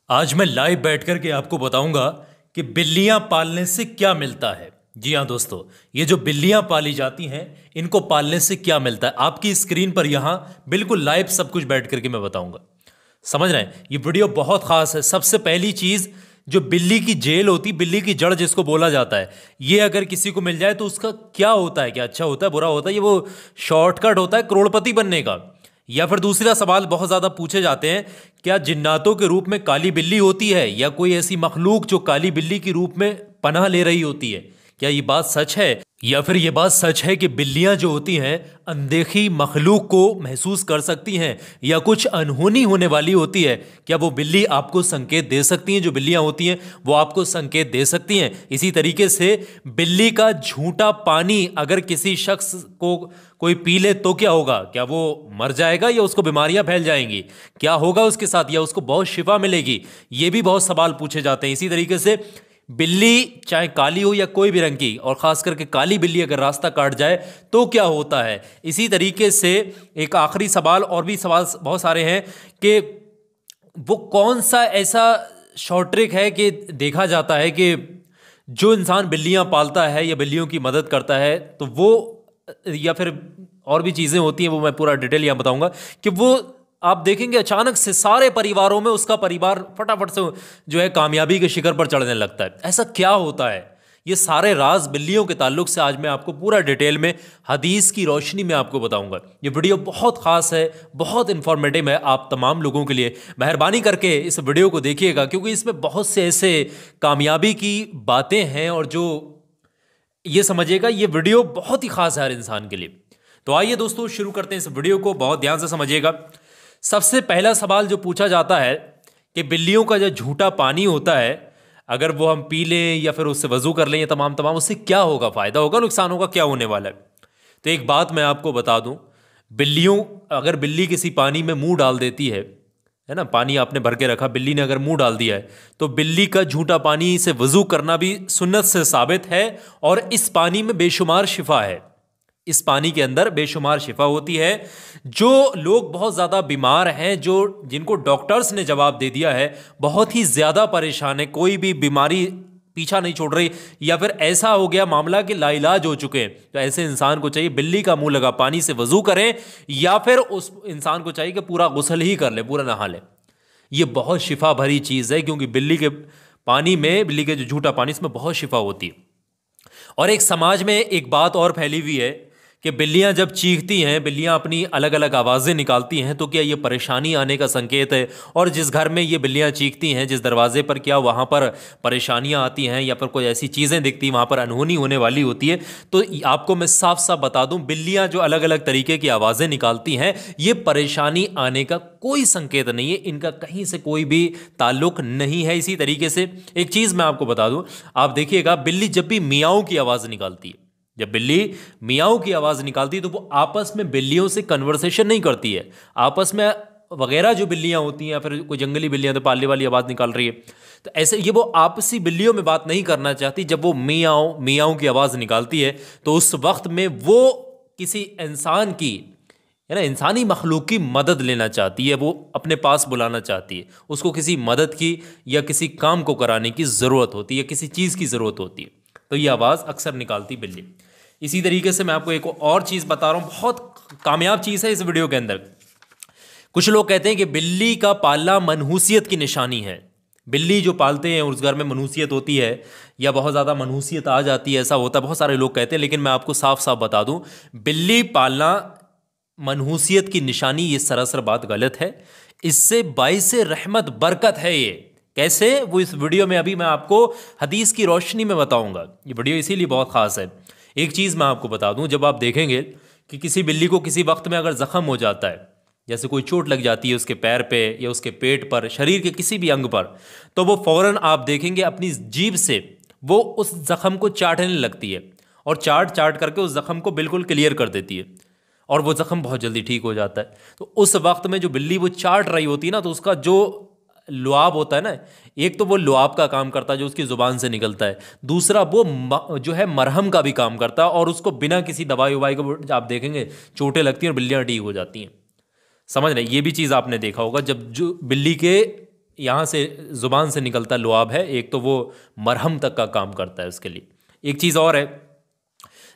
आज मैं लाइव बैठ कर के आपको बताऊंगा कि बिल्लियां पालने से क्या मिलता है। जी हाँ दोस्तों, ये जो बिल्लियां पाली जाती हैं इनको पालने से क्या मिलता है आपकी स्क्रीन पर यहाँ बिल्कुल लाइव सब कुछ बैठ करके मैं बताऊंगा। समझ रहे हैं, ये वीडियो बहुत खास है। सबसे पहली चीज, जो बिल्ली की जेल होती, बिल्ली की जड़ जिसको बोला जाता है, ये अगर किसी को मिल जाए तो उसका क्या होता है, क्या अच्छा होता है बुरा होता है, ये वो शॉर्टकट होता है करोड़पति बनने का। या फिर दूसरा सवाल बहुत ज़्यादा पूछे जाते हैं, क्या जिन्नातों के रूप में काली बिल्ली होती है या कोई ऐसी मखलूक जो काली बिल्ली के रूप में पनाह ले रही होती है? क्या ये बात सच है? या फिर ये बात सच है कि बिल्लियां जो होती हैं अनदेखी मखलूक को महसूस कर सकती हैं या कुछ अनहोनी होने वाली होती है? क्या वो बिल्ली आपको संकेत दे सकती हैं? जो बिल्लियां होती हैं वो आपको संकेत दे सकती हैं। इसी तरीके से बिल्ली का झूठा पानी अगर किसी शख्स को कोई पी ले तो क्या होगा? क्या वो मर जाएगा या उसको बीमारियां फैल जाएंगी? क्या होगा उसके साथ, या उसको बहुत शिफा मिलेगी? ये भी बहुत सवाल पूछे जाते हैं। इसी तरीके से बिल्ली चाहे काली हो या कोई भी रंग की, और खास करके काली बिल्ली अगर रास्ता काट जाए तो क्या होता है? इसी तरीके से एक आखिरी सवाल, और भी सवाल बहुत सारे हैं, कि वो कौन सा ऐसा शॉर्ट ट्रिक है कि देखा जाता है कि जो इंसान बिल्लियां पालता है या बिल्लियों की मदद करता है तो वो, या फिर और भी चीज़ें होती हैं, वो मैं पूरा डिटेल यहाँ बताऊंगा, कि वो आप देखेंगे अचानक से सारे परिवारों में उसका परिवार फटाफट से जो है कामयाबी के शिखर पर चढ़ने लगता है। ऐसा क्या होता है? ये सारे राज बिल्लियों के ताल्लुक से आज मैं आपको पूरा डिटेल में हदीस की रोशनी में आपको बताऊंगा। ये वीडियो बहुत खास है, बहुत इंफॉर्मेटिव है आप तमाम लोगों के लिए। मेहरबानी करके इस वीडियो को देखिएगा, क्योंकि इसमें बहुत से ऐसे कामयाबी की बातें हैं, और जो ये समझिएगा ये वीडियो बहुत ही खास है हर इंसान के लिए। तो आइए दोस्तों शुरू करते हैं इस वीडियो को, बहुत ध्यान से समझिएगा। सबसे पहला सवाल जो पूछा जाता है कि बिल्लियों का जो झूठा पानी होता है, अगर वो हम पी लें या फिर उससे वजू कर लें, तमाम तमाम, उससे क्या होगा? फायदा होगा, नुकसान होगा, क्या होने वाला है? तो एक बात मैं आपको बता दूं, अगर बिल्ली किसी पानी में मुंह डाल देती है ना, पानी आपने भर के रखा, बिल्ली ने अगर मुंह डाल दिया है, तो बिल्ली का झूठा पानी से वजू करना भी सुन्नत से साबित है, और इस पानी में बेशुमार शिफा है। इस पानी के अंदर बेशुमार शिफा होती है। जो लोग बहुत ज़्यादा बीमार हैं, जिनको डॉक्टर्स ने जवाब दे दिया है, बहुत ही ज़्यादा परेशान है, कोई भी बीमारी पीछा नहीं छोड़ रही, या फिर ऐसा हो गया मामला कि लाइलाज हो चुके हैं, तो ऐसे इंसान को चाहिए बिल्ली का मुंह लगा पानी से वजू करें, या फिर उस इंसान को चाहिए कि पूरा गुस्ल ही कर ले, पूरा नहा ले। ये बहुत शिफा भरी चीज़ है, क्योंकि बिल्ली के पानी में, बिल्ली के जो झूठा पानी, इसमें बहुत शिफा होती है। और एक समाज में एक बात और फैली हुई है कि बिल्लियां जब चीखती हैं, बिल्लियां अपनी अलग अलग आवाज़ें निकालती हैं, तो क्या ये परेशानी आने का संकेत है? और जिस घर में ये बिल्लियां चीखती हैं, जिस दरवाजे पर, क्या वहाँ पर परेशानियां आती हैं या फिर कोई ऐसी चीज़ें दिखती, वहाँ पर अनहोनी होने वाली होती है? तो आपको मैं साफ साफ बता दूं, बिल्लियां जो अलग अलग तरीके की आवाज़ें निकालती हैं, ये परेशानी आने का कोई संकेत नहीं है, इनका कहीं से कोई भी ताल्लुक नहीं है। इसी तरीके से एक चीज़ मैं आपको बता दूं, आप देखिएगा, बिल्ली जब भी मियाऊं की आवाज़ निकालती है, जब बिल्ली मियाऊं की आवाज़ निकालती है, तो वो आपस में बिल्लियों से कन्वर्सेशन नहीं करती है। आपस में वगैरह जो बिल्लियां होती हैं, या फिर कोई जंगली बिल्लियां तो पालने वाली आवाज़ निकाल रही है, तो ऐसे ये वो आपसी बिल्लियों में बात नहीं करना चाहती। जब वो मियाऊं की आवाज़ निकालती है, तो उस वक्त में वो किसी इंसान की, है ना, इंसानी मखलूक की मदद लेना चाहती है, वो अपने पास बुलाना चाहती है, उसको किसी मदद की या किसी काम को कराने की ज़रूरत होती है, किसी चीज़ की ज़रूरत होती है, तो ये आवाज़ अक्सर निकालती बिल्ली। इसी तरीके से मैं आपको एक और चीज़ बता रहा हूँ, बहुत कामयाब चीज़ है इस वीडियो के अंदर। कुछ लोग कहते हैं कि बिल्ली का पालना मनहूसियत की निशानी है। बिल्ली जो पालते हैं उस घर में मनहूसियत होती है, या बहुत ज़्यादा मनहूसियत आ जाती है, ऐसा होता है, बहुत सारे लोग कहते हैं। लेकिन मैं आपको साफ साफ बता दूं, बिल्ली पालना मनहूसियत की निशानी, ये सरासर बात गलत है। इससे बाइस रहमत बरकत है। ये कैसे, वो इस वीडियो में अभी मैं आपको हदीस की रोशनी में बताऊंगा। ये वीडियो इसीलिए बहुत ख़ास है। एक चीज़ मैं आपको बता दूं, जब आप देखेंगे कि किसी बिल्ली को किसी वक्त में अगर ज़ख़म हो जाता है, जैसे कोई चोट लग जाती है उसके पैर पे या उसके पेट पर, शरीर के किसी भी अंग पर, तो वो फ़ौरन आप देखेंगे अपनी जीभ से वो उस ज़ख़म को चाटने लगती है, और चाट चाट करके उस ज़ख़म को बिल्कुल क्लियर कर देती है, और वो ज़ख़म बहुत जल्दी ठीक हो जाता है। तो उस वक्त में जो बिल्ली वो चाट रही होती है ना, तो उसका जो लुआब होता है ना, एक तो वो लुआब का काम करता है जो उसकी ज़ुबान से निकलता है, दूसरा वो जो है मरहम का भी काम करता है, और उसको बिना किसी दवाई ववाई को आप देखेंगे चोटें लगती हैं और बिल्लियाँ ठीक हो जाती हैं। समझ रहे, ये भी चीज़ आपने देखा होगा, जब जो बिल्ली के यहाँ से ज़ुबान से निकलता लुआब है, एक तो वो मरहम तक का काम करता है उसके लिए। एक चीज़ और है,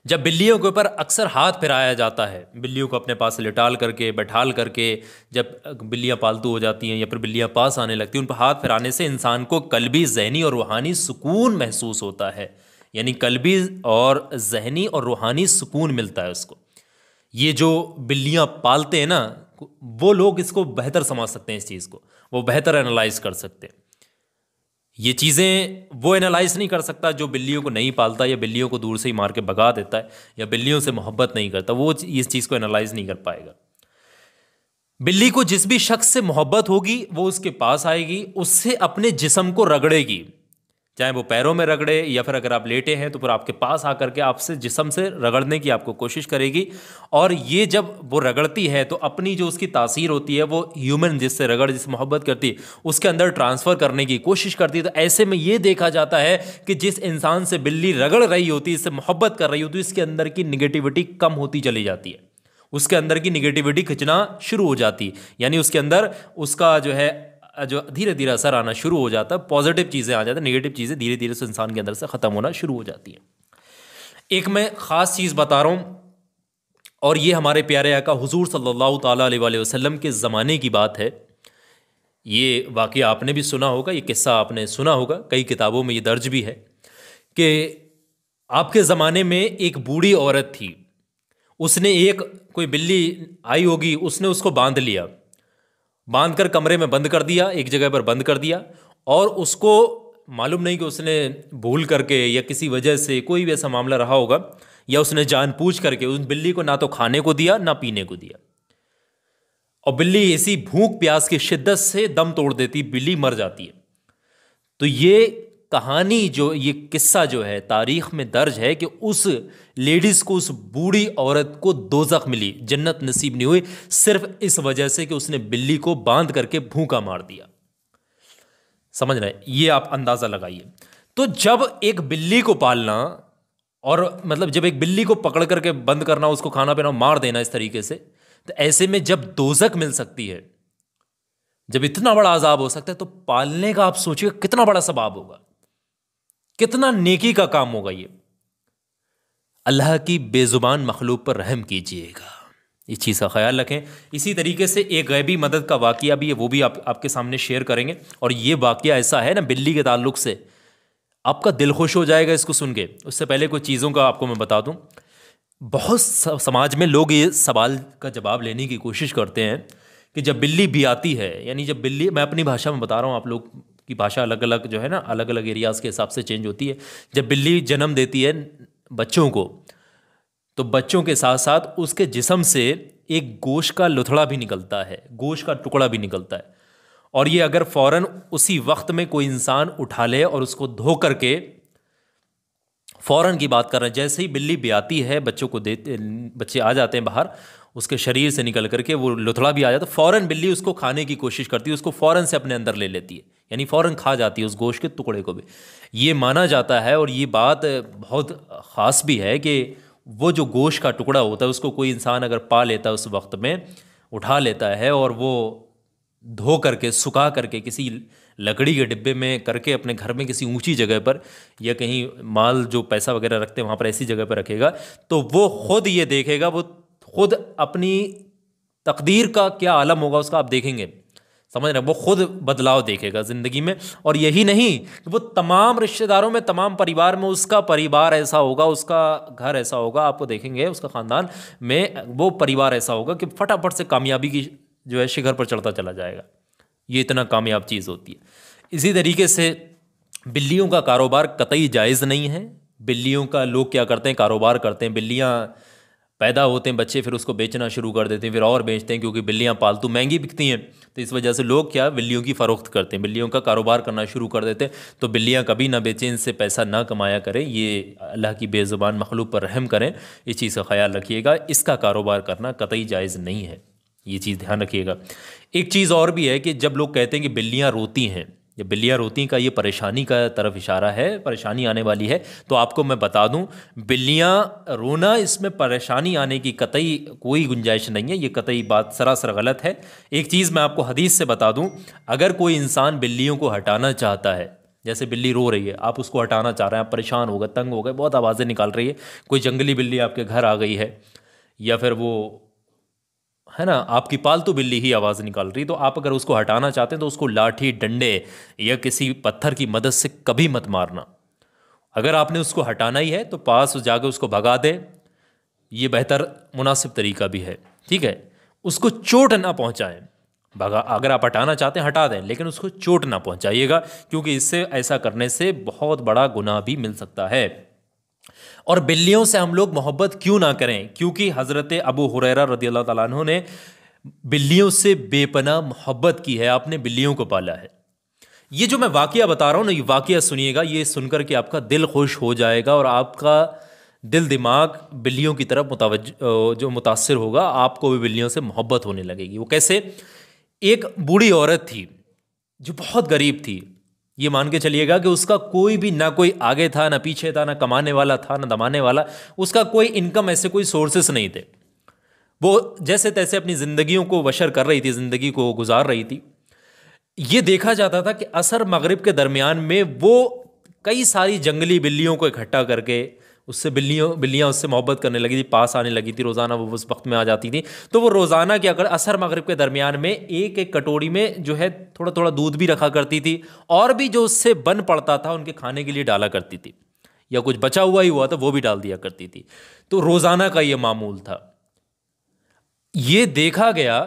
जब बिल्लियों के ऊपर अक्सर हाथ फिराया जाता है, बिल्लियों को अपने पास लिटाल करके बैठाल करके, जब बिल्लियाँ पालतू हो जाती हैं या फिर बिल्लियाँ पास आने लगती हैं, उन पर हाथ फिराने से इंसान को कल्बी, जहनी और रूहानी सुकून महसूस होता है। यानी कल्बी और जहनी और रूहानी सुकून मिलता है उसको। ये जो बिल्लियाँ पालते हैं ना, वो लोग इसको बेहतर समझ सकते हैं, इस चीज़ को वो बेहतर एनालाइज कर सकते हैं। ये चीज़ें वो एनालाइज नहीं कर सकता जो बिल्लियों को नहीं पालता, या बिल्लियों को दूर से ही मार के भगा देता है, या बिल्लियों से मोहब्बत नहीं करता, वो इस चीज़ को एनालाइज नहीं कर पाएगा। बिल्ली को जिस भी शख्स से मोहब्बत होगी वो उसके पास आएगी, उससे अपने जिस्म को रगड़ेगी, चाहे वो पैरों में रगड़े या फिर अगर आप लेटे हैं तो फिर आपके पास आकर के आपसे जिस्म से रगड़ने की आपको कोशिश करेगी। और ये जब वो रगड़ती है तो अपनी जो उसकी तासीर होती है वो ह्यूमन जिससे जिससे मोहब्बत करती है उसके अंदर ट्रांसफ़र करने की कोशिश करती है। तो ऐसे में ये देखा जाता है कि जिस इंसान से बिल्ली रगड़ रही होती है, इससे मोहब्बत कर रही होती है, इसके अंदर की निगेटिविटी कम होती चली जाती है, उसके अंदर की निगेटिविटी खिंचना शुरू हो जाती है। यानी उसके अंदर उसका जो धीरे धीरे असर आना शुरू हो जाता है, पॉजिटिव चीज़ें आ जाती हैं, नेगेटिव चीज़ें धीरे धीरे से इंसान के अंदर से ख़त्म होना शुरू हो जाती हैं। एक मैं ख़ास चीज़ बता रहा हूँ, और ये हमारे प्यारे आका हुजूर सल्लल्लाहु ताला अलैहि वसल्लम के ज़माने की बात है। ये वाक़या आपने भी सुना होगा, ये किस्सा आपने सुना होगा, कई किताबों में ये दर्ज भी है कि आपके ज़माने में एक बूढ़ी औरत थी, उसने कोई बिल्ली आई होगी, उसने उसको बांध लिया, बांध कर कमरे में बंद कर दिया, एक जगह पर बंद कर दिया, और उसको मालूम नहीं कि उसने भूल करके या किसी वजह से कोई भी ऐसा मामला रहा होगा, या उसने जानबूझ करके उस बिल्ली को ना तो खाने को दिया ना पीने को दिया, और बिल्ली इसी भूख प्यास की शिद्दत से दम तोड़ देती, बिल्ली मर जाती है। तो ये कहानी, ये किस्सा जो है तारीख में दर्ज है कि उस लेडीज़ को, उस बूढ़ी औरत को दोज़ख मिली, जन्नत नसीब नहीं हुई, सिर्फ इस वजह से कि उसने बिल्ली को बांध करके भूखा मार दिया। समझ रहे हैं? ये आप अंदाज़ा लगाइए। तो जब एक बिल्ली को पालना, और मतलब जब एक बिल्ली को पकड़ करके बंद करना, उसको खाना पीना मार देना इस तरीके से, तो ऐसे में जब दोज़ख मिल सकती है, जब इतना बड़ा अजाब हो सकता है, तो पालने का आप सोचिए कितना बड़ा सवाब होगा, कितना नेकी का काम होगा ये। अल्लाह की बेजुबान मखलूक पर रहम कीजिएगा, इस चीज़ का ख्याल रखें। इसी तरीके से एक गैबी मदद का वाक़या भी है, वो भी आपके सामने शेयर करेंगे। और ये वाक़या ऐसा है ना बिल्ली के ताल्लुक़ से, आपका दिल खुश हो जाएगा इसको सुन के। उससे पहले कुछ चीज़ों का आपको मैं बता दूं, बहुत समाज में लोग ये सवाल का जवाब लेने की कोशिश करते हैं कि जब बिल्ली भी आती है, यानी जब बिल्ली, मैं अपनी भाषा में बता रहा हूँ, आप लोग की भाषा अलग अलग जो है ना, अलग अलग एरियाज़ के हिसाब से चेंज होती है। जब बिल्ली जन्म देती है बच्चों को, तो बच्चों के साथ साथ उसके जिस्म से एक गोश्त का लुथड़ा भी निकलता है, गोश्त का टुकड़ा भी निकलता है। और ये अगर फ़ौरन उसी वक्त में कोई इंसान उठा ले और उसको धो करके, फ़ौरन की बात कर रहे हैं, जैसे ही बिल्ली ब्याती है, बच्चे आ जाते हैं बाहर, उसके शरीर से निकल करके वो लुथड़ा भी आ जाता है, फ़ौरन बिल्ली उसको खाने की कोशिश करती है, उसको फ़ौरन से अपने अंदर ले लेती है, यानी फ़ौरन खा जाती है उस गोश्त के टुकड़े को भी। ये माना जाता है, और ये बात बहुत ख़ास भी है कि वो जो गोश्त का टुकड़ा होता है उसको कोई इंसान अगर पा लेता है, उस वक्त में उठा लेता है और वो धो करके, सुखा करके, किसी लकड़ी के डिब्बे में करके अपने घर में किसी ऊंची जगह पर, या कहीं माल जो पैसा वगैरह रखते हैं वहाँ पर ऐसी जगह पर रखेगा, तो वो खुद ये देखेगा, वो खुद अपनी तकदीर का क्या आलम होगा उसका आप देखेंगे। समझ रहे हैं? वो खुद बदलाव देखेगा ज़िंदगी में। और यही नहीं, वो तमाम रिश्तेदारों में, तमाम परिवार में उसका परिवार ऐसा होगा, उसका घर ऐसा होगा, आपको देखेंगे उसका ख़ानदान में वो परिवार ऐसा होगा कि फटाफट से कामयाबी की जो है शिखर पर चढ़ता चला जाएगा। ये इतना कामयाब चीज़ होती है। इसी तरीके से बिल्लियों का कारोबार कतई जायज़ नहीं है। बिल्लियों का लोग क्या करते हैं, कारोबार करते हैं। बिल्लियाँ पैदा होते हैं बच्चे, फिर उसको बेचना शुरू कर देते हैं, फिर और बेचते हैं, क्योंकि बिल्लियाँ पालतू महंगी बिकती हैं। तो इस वजह से लोग क्या, बिल्लियों की फ़रोख्त करते हैं, बिल्लियों का कारोबार करना शुरू कर देते हैं। तो बिल्लियाँ कभी ना बेचें, इनसे पैसा ना कमाया करें। ये अल्लाह की बेज़ुबान मखलूक पर रहम करें, इस चीज़ का ख्याल रखिएगा। इसका कारोबार करना कतई जायज़ नहीं है, ये चीज़ ध्यान रखिएगा। एक चीज़ और भी है कि जब लोग कहते हैं कि बिल्लियाँ रोती हैं, जब बिल्लियाँ रोती का ये परेशानी का तरफ इशारा है, परेशानी आने वाली है। तो आपको मैं बता दूं, बिल्लियाँ रोना इसमें परेशानी आने की कतई कोई गुंजाइश नहीं है, ये कतई बात सरासर गलत है। एक चीज़ मैं आपको हदीस से बता दूं, अगर कोई इंसान बिल्लियों को हटाना चाहता है, जैसे बिल्ली रो रही है, आप उसको हटाना चाह रहे हैं, आप परेशान हो गए, तंग हो गए, बहुत आवाज़ें निकाल रही है, कोई जंगली बिल्ली आपके घर आ गई है, या फिर वो है ना आपकी पालतू बिल्ली ही आवाज़ निकाल रही, तो आप अगर उसको हटाना चाहते हैं तो उसको लाठी डंडे या किसी पत्थर की मदद से कभी मत मारना। अगर आपने उसको हटाना ही है तो पास जाकर उसको भगा दे, ये बेहतर मुनासिब तरीका भी है, ठीक है। उसको चोट ना पहुंचाएं, भगा, अगर आप हटाना चाहते हैं हटा दें, लेकिन उसको चोट ना पहुंचाइएगा, क्योंकि इससे ऐसा करने से बहुत बड़ा गुनाह भी मिल सकता है। और बिल्लियों से हम लोग मोहब्बत क्यों ना करें, क्योंकि हज़रत अबू हुरैरा रदियल्लाहु ताला अन्हु ने बिल्लियों से बेपनाह मोहब्बत की है, आपने बिल्लियों को पाला है। ये जो मैं वाकया बता रहा हूँ ना, ये वाकया सुनिएगा, ये सुनकर के आपका दिल खुश हो जाएगा और आपका दिल दिमाग बिल्लियों की तरफ जो मुतासिर होगा, आपको भी बिल्लियों से मोहब्बत होने लगेगी। वो कैसे? एक बूढ़ी औरत थी जो बहुत गरीब थी, ये मान के चलिएगा कि उसका कोई भी, ना कोई आगे था ना पीछे था, ना कमाने वाला था ना दमाने वाला, उसका कोई इनकम, ऐसे कोई सोर्सेस नहीं थे। वो जैसे तैसे अपनी ज़िंदगियों को बशर कर रही थी, ज़िंदगी को गुजार रही थी। ये देखा जाता था कि असर मगरिब के दरमियान में वो कई सारी जंगली बिल्लियों को इकट्ठा करके, उससे बिल्लियाँ उससे मोहब्बत करने लगी थी, पास आने लगी थी, रोज़ाना वो उस वक्त में आ जाती थी। तो वो रोज़ाना क्या कर, असर मगरिब के दरमियान में एक एक कटोरी में जो है थोड़ा थोड़ा दूध भी रखा करती थी, और भी जो उससे बन पड़ता था उनके खाने के लिए डाला करती थी, या कुछ बचा हुआ ही हुआ था वो भी डाल दिया करती थी। तो रोज़ाना का ये मामूल था। ये देखा गया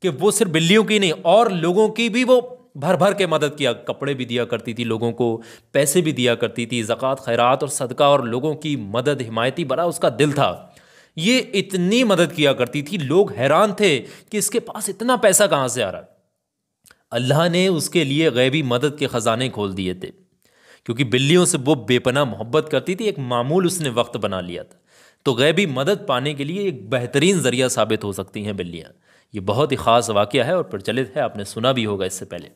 कि वो सिर्फ बिल्लियों की नहीं और लोगों की भी वो भर भर के मदद किया, कपड़े भी दिया करती थी लोगों को, पैसे भी दिया करती थी, ज़कात खैरात और सदका, और लोगों की मदद हिमायती बड़ा उसका दिल था। ये इतनी मदद किया करती थी, लोग हैरान थे कि इसके पास इतना पैसा कहाँ से आ रहा। अल्लाह ने उसके लिए गैबी मदद के ख़जाने खोल दिए थे, क्योंकि बिल्लियों से वो बेपनाह मोहब्बत करती थी, एक मामूल उसने वक्त बना लिया था। तो गैबी मदद पाने के लिए एक बेहतरीन ज़रिया साबित हो सकती हैं बिल्लियाँ। ये बहुत ही ख़ास वाक़या है और प्रचलित है, आपने सुना भी होगा इससे पहले।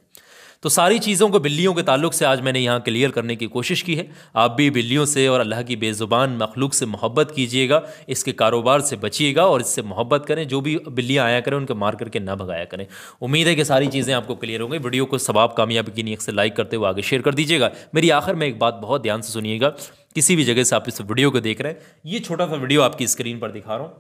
तो सारी चीज़ों को बिल्लियों के ताल्लुक से आज मैंने यहाँ क्लियर करने की कोशिश की है। आप भी बिल्लियों से और अल्लाह की बेज़ुबान मखलूक से मोहब्बत कीजिएगा, इसके कारोबार से बचिएगा और इससे मोहब्बत करें। जो भी बिल्लियाँ आया करें उनको मार करके ना भगाया करें। उम्मीद है कि सारी चीज़ें आपको क्लियर होंगी। वीडियो को सवाब कामयाबी की नीयत से लाइक करते हुए आगे शेयर कर दीजिएगा। मेरी आखिर में एक बात बहुत ध्यान से सुनिएगा, किसी भी जगह से आप इस वीडियो को देख रहे हैं, ये छोटा सा वीडियो आपकी स्क्रीन पर दिखा रहा हूँ,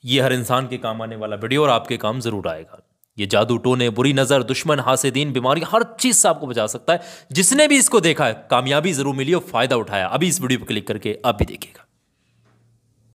ये हर इंसान के काम आने वाला वीडियो और आपके काम ज़रूर आएगा। ये जादू टोने, बुरी नज़र, दुश्मन, हासिदीन, बीमारी, हर चीज़ से आपको बचा सकता है। जिसने भी इसको देखा है कामयाबी ज़रूर मिली और फ़ायदा उठाया। अभी इस वीडियो पर क्लिक करके आप भी देखिएगा।